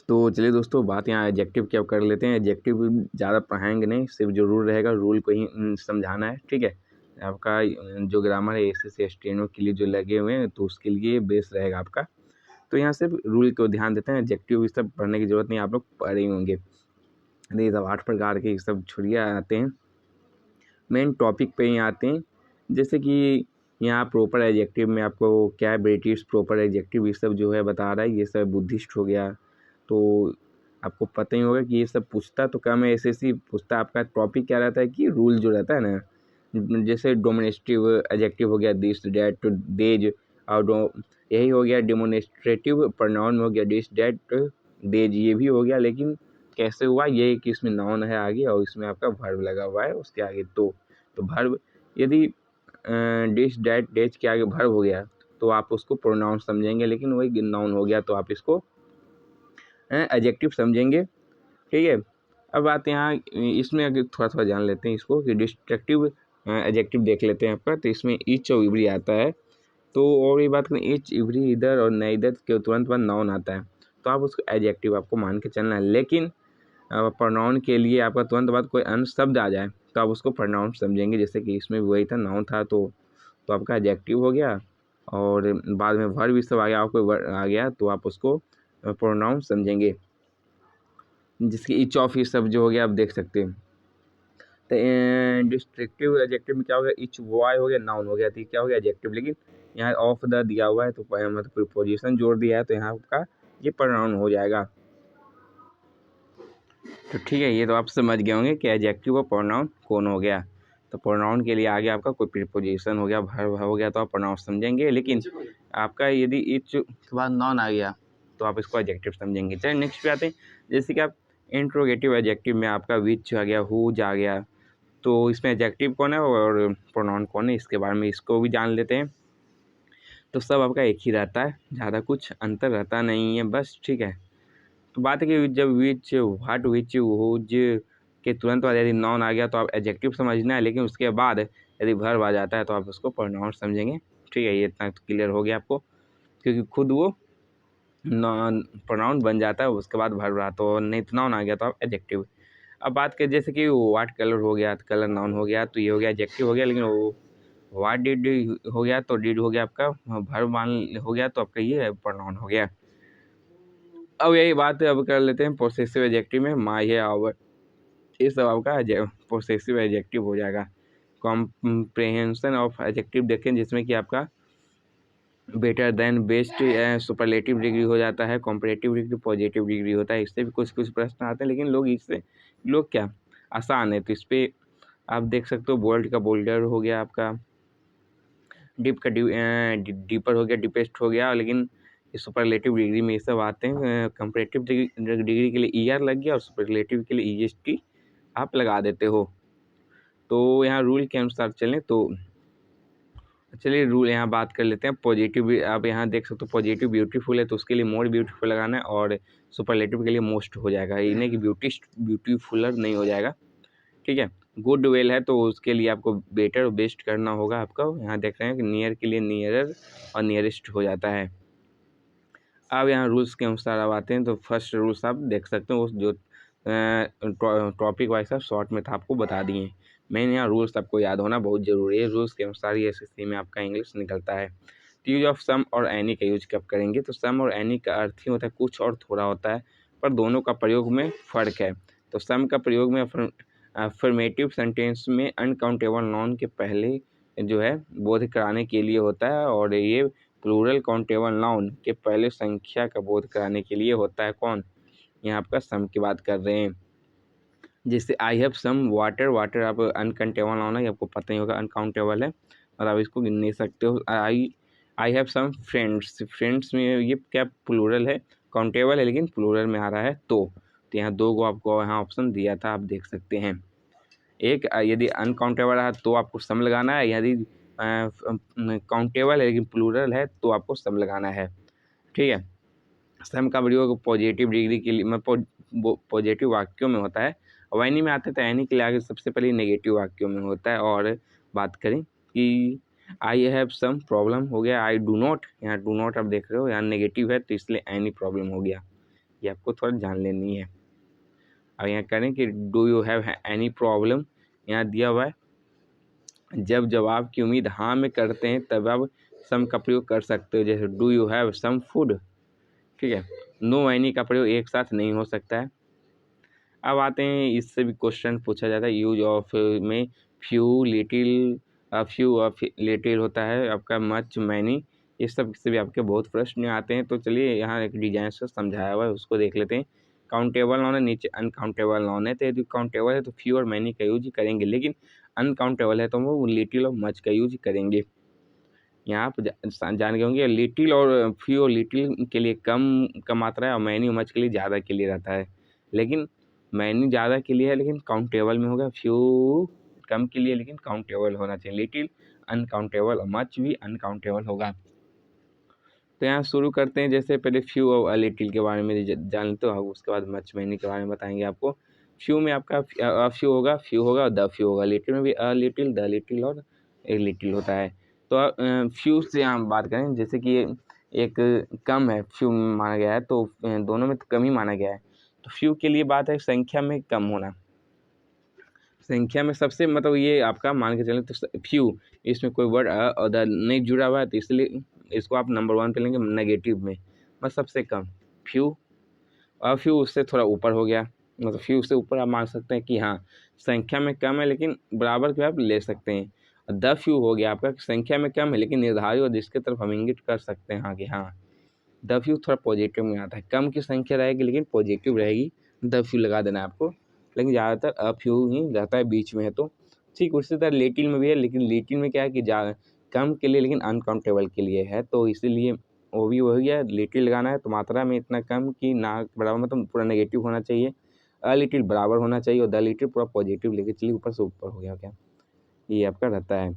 तो चलिए दोस्तों, बात यहाँ एडजेक्टिव की अब कर लेते हैं। एडजेक्टिव ज़्यादा पढ़ाएंगे नहीं, सिर्फ जरूर रहेगा रूल को ही समझाना है, ठीक है। आपका जो ग्रामर है एस एस स्टेनो के लिए जो लगे हुए हैं, तो उसके लिए बेस रहेगा आपका। तो यहाँ सिर्फ रूल को ध्यान देते हैं। एडजेक्टिव ये सब पढ़ने की जरूरत नहीं, आप लोग पढ़े ही होंगे। ये सब 8 प्रकार के सब छुड़िया आते हैं, मेन टॉपिक पे ही आते हैं। जैसे कि यहाँ प्रॉपर एडजेक्टिव में आपको क्या है, ब्रिटिश प्रॉपर एडजेक्टिव ये सब जो है बता रहा है। ये सब बुद्धिस्ट हो गया, तो आपको पता ही होगा कि ये सब पूछता तो कम है, एसएससी पूछता। आपका टॉपिक क्या रहता है कि रूल जो रहता है ना, जैसे डोमिनेस्टिव एडजेक्टिव हो गया दिस डैट देज, और यही हो गया डेमोनेस्ट्रेटिव प्रोनाउन हो गया दिस डैट देज, ये भी हो गया। लेकिन कैसे हुआ ये कि इसमें नाउन है आगे और इसमें आपका वर्ब लगा हुआ है उसके आगे। तो वर्ब यदि डिश डैट डेज के आगे वर्ब हो गया तो आप उसको प्रोनाउन समझेंगे, लेकिन वही नाउन हो गया तो आप इसको एडजेक्टिव समझेंगे, ठीक है। अब बात यहाँ इसमें अगर थोड़ा जान लेते हैं इसको कि डिस्ट्रक्टिव एडजेक्टिव देख लेते हैं आपका। तो इसमें ईच और इवरी आता है। तो और ये बात करें, ईच इवरी इधर और नइदर के तुरंत बाद नाउन आता है, तो आप उसको एडजेक्टिव आपको मान के चलना है। लेकिन प्रोनाउन के लिए आपका तुरंत बाद कोई अन्य शब्द आ जाए तो आप उसको प्रोनाउन समझेंगे। जैसे कि इसमें वही था, नाउन था, तो आपका एडजेक्टिव हो गया। और बाद में वर्ब भी सब आ गया, आपको आ गया तो आप उसको प्रोनाउन समझेंगे। जिसकी इच ऑफ ये सब जो हो गया आप देख सकते हैं। तो डिस्ट्रक्टिव एडजेक्टिव में क्या हो गया, इच वाई हो गया, नाउन हो गया, तो क्या हो गया एडजेक्टिव। लेकिन यहाँ ऑफ द दिया हुआ है तो मतलब प्रीपोजिशन जोड़ दिया है, तो यहाँ आपका ये प्रोनाउन हो जाएगा। तो ठीक है, ये तो आप समझ गए होंगे कि एडजेक्टिव और प्रोनाउन कौन हो गया। तो प्रोनाउन के लिए आगे आपका कोई प्रीपोजिशन हो गया, वर्ब हो गया, तो आप प्रोनाउन समझेंगे। लेकिन आपका यदि इच के बाद नाउन आ गया तो आप इसको एडजेक्टिव समझेंगे। चलिए नेक्स्ट पे आते हैं। जैसे कि आप इंट्रोगेटिव एडजेक्टिव में आपका विच आ गया, हुज आ गया, तो इसमें एडजेक्टिव कौन है और प्रोनाउन कौन है, इसके बारे में इसको भी जान लेते हैं। तो सब आपका एक ही रहता है, ज़्यादा कुछ अंतर रहता नहीं है बस, ठीक है। तो बात है कि जब विच व्हाट विच हुज के तुरंत बाद यदि नाउन आ गया तो आप एडजेक्टिव समझना है। लेकिन उसके बाद यदि वर्ब आ जाता है तो आप उसको प्रोनाउन समझेंगे, ठीक है। ये इतना तो क्लियर हो गया आपको, क्योंकि खुद वो प्रोनाउन बन जाता है, उसके बाद वर्ब रहा तो नहीं, तो नाउन आ गया तो आप एडजेक्टिव। अब बात करें जैसे कि व्हाट कलर हो गया, कलर नाउन हो गया, तो ये हो गया एडजेक्टिव हो गया। लेकिन वो व्हाट डिड हो गया तो डिड हो गया आपका, वर्ब मान हो गया तो आपका ये प्रोनाउन हो गया। अब यही बात अब कर लेते हैं पोसेसिव एडजेक्टिव में, माय है, आवर, ये सब आपका पोसेसिव एडजेक्टिव हो जाएगा। कॉम्प्रेहेंशन ऑफ एडजेक्टिव देखें, जिसमें कि आपका better than, best, superlative degree हो जाता है, कॉम्परेटिव डिग्री, पॉजिटिव डिग्री होता है। इससे भी कुछ प्रश्न आते हैं, लेकिन लोग क्या आसान है, तो इस पर आप देख सकते हो। बोल्ड का बोल्डर हो गया आपका, डीप का डीपर हो गया, डीपेस्ट हो गया। लेकिन सुपरलेटिव डिग्री में ये सब आते हैं। कंपैरेटिव डिग्री के लिए ईआर लग गया और सुपरलेटिव के लिए ईएसटी आप लगा देते हो। तो यहाँ रूल के अनुसार चलें तो चलिए रूल यहाँ बात कर लेते हैं। पॉजिटिव आप यहाँ देख सकते हो, पॉजिटिव ब्यूटीफुल है तो उसके लिए मोर ब्यूटीफुल लगाना है, और सुपरलेटिव के लिए मोस्ट हो जाएगा, इन्हें कि ब्यूटीफुलर नहीं हो जाएगा, ठीक है। गुड वेल है तो उसके लिए आपको बेटर और बेस्ट करना होगा आपका। यहाँ देख रहे हैं कि नियर के लिए नियरर और नियरेस्ट हो जाता है। अब यहाँ रूल्स के अनुसार अब आते हैं। तो फर्स्ट रूल्स आप देख सकते हो, उस जो टॉपिक वाइज सब शॉर्ट में था आपको बता दिए। मेन यहाँ रूल्स आपको याद होना बहुत ज़रूरी है। रूल्स के अनुसार ही एसएससी में आपका इंग्लिश निकलता है। तो यूज ऑफ सम और एनी का यूज कब करेंगे, तो सम और एनी का अर्थ ही होता है कुछ और थोड़ा होता है, पर दोनों का प्रयोग में फ़र्क है। तो सम का प्रयोग में अफर्मेटिव सेंटेंस में अनकाउंटेबल नाउन के पहले जो है बोध कराने के लिए होता है, और ये प्लूरल काउंटेबल नाउन के पहले संख्या का बोध कराने के लिए होता है। कौन, यहाँ आपका सम की बात कर रहे हैं। जैसे I have some water, water आप अनकाउंटेबल नाउन है, आपको पता ही होगा अनकाउंटेबल है और आप इसको गिन नहीं सकते हो। I have some friends, friends में ये क्या प्लूरल है, काउंटेबल है लेकिन प्लूरल में आ रहा है। तो यहाँ दो को आपको यहाँ ऑप्शन दिया था, आप देख सकते हैं। एक यदि अनकाउंटेबल रहा तो आपको सम लगाना है, यदि काउंटेबल है लेकिन प्लूरल है तो आपको सम लगाना है, ठीक है। सम का प्रयोग पॉजिटिव डिग्री के लिए पॉजिटिव वाक्यों में होता है, और एनी में आते तो एनी के लिए आगे सबसे पहले नेगेटिव वाक्यों में होता है। और बात करें कि आई हैव सम प्रॉब्लम हो गया, आई डू नॉट, यहाँ डू नॉट आप देख रहे हो यहाँ नेगेटिव है तो इसलिए एनी प्रॉब्लम हो गया, ये आपको थोड़ा जान लेनी है। अब यहाँ करें कि do you have any problem, यहाँ दिया हुआ है जब जवाब की उम्मीद हाँ में करते हैं तब आप सम का प्रयोग कर सकते हो, जैसे do you have some food, ठीक है। नो एनी का प्रयोग एक साथ नहीं हो सकता है। अब आते हैं, इससे भी क्वेश्चन पूछा जाता है यूज ऑफ में फ्यू, लिटिल, फ्यू लिटिल होता है आपका, मच, मैनी, इस सब से भी आपके बहुत प्रश्न आते हैं। तो चलिए यहाँ एक डिजाइन से समझाया हुआ है उसको देख लेते हैं। काउंटेबल नाउन है, नीचे अनकाउंटेबल नाउन है, तो यदि काउंटेबल है तो फ्यू और मैनी का यूज करेंगे, लेकिन अनकाउंटेबल है तो वो लिटिल और मच का यूज करेंगे। यहाँ आप जान गए होंगे लिटिल और फ्यू और लिटिल के लिए कम का मात्रा है और मैनी और मच के लिए ज़्यादा के लिए रहता है, लेकिन मैनी ज़्यादा के लिए है लेकिन काउंटेबल में होगा, फ्यू कम के लिए लेकिन काउंटेबल होना चाहिए, लिटिल अनकाउंटेबल और मच भी अनकाउंटेबल होगा। तो यहाँ शुरू करते हैं, जैसे पहले फ्यू और लिटिल के बारे में जान लेते हो, उसके बाद मच मैनी के बारे में बताएंगे आपको। फ्यू में आपका फ्यू होगा, फ्यू होगा और द फ्यू होगा, लिटिल में भी अ लिटिल, द लिटिल और ए लिटिल होता है। तो फ्यू से हम बात करें, जैसे कि एक कम है, फ्यू माना गया है, तो दोनों में तो कम ही माना गया है। तो फ्यू के लिए बात है संख्या में कम होना, संख्या में सबसे मतलब ये आपका मान के चलें तो फ्यू, इसमें कोई वर्ड और द नहीं जुड़ा हुआ है, तो इसलिए इसको आप नंबर 1 पे लेंगे नेगेटिव में, बस सबसे कम फ्यू। और फ्यू उससे थोड़ा ऊपर हो गया, मतलब फ्यू से ऊपर आप मान सकते हैं कि हाँ संख्या में कम है लेकिन बराबर के आप ले सकते हैं। द फ्यू हो गया आपका संख्या में कम है लेकिन निर्धारित और जिसके तरफ हम इंगित कर सकते हैं हाँ कि हाँ द फ्यू थोड़ा पॉजिटिव में आता है, कम की संख्या रहेगी लेकिन पॉजिटिव रहेगी, द फ्यू लगा देना है आपको, लेकिन ज़्यादातर अ फ्यू ही रहता है बीच में है। तो ठीक उसी तरह लिटिल में भी है, लेकिन लिटिल में क्या है कि कम के लिए लेकिन अनकाउंटेबल के लिए है, तो इसीलिए वो भी वही है, लिटिल लगाना है तो मात्रा में इतना कम कि ना बराबर, मतलब पूरा नेगेटिव होना चाहिए, अ लिटिल बराबर होना चाहिए और द लिटिल पूरा पॉजिटिव लेके चलिए ऊपर से ऊपर हो गया क्या, ये आपका रहता है।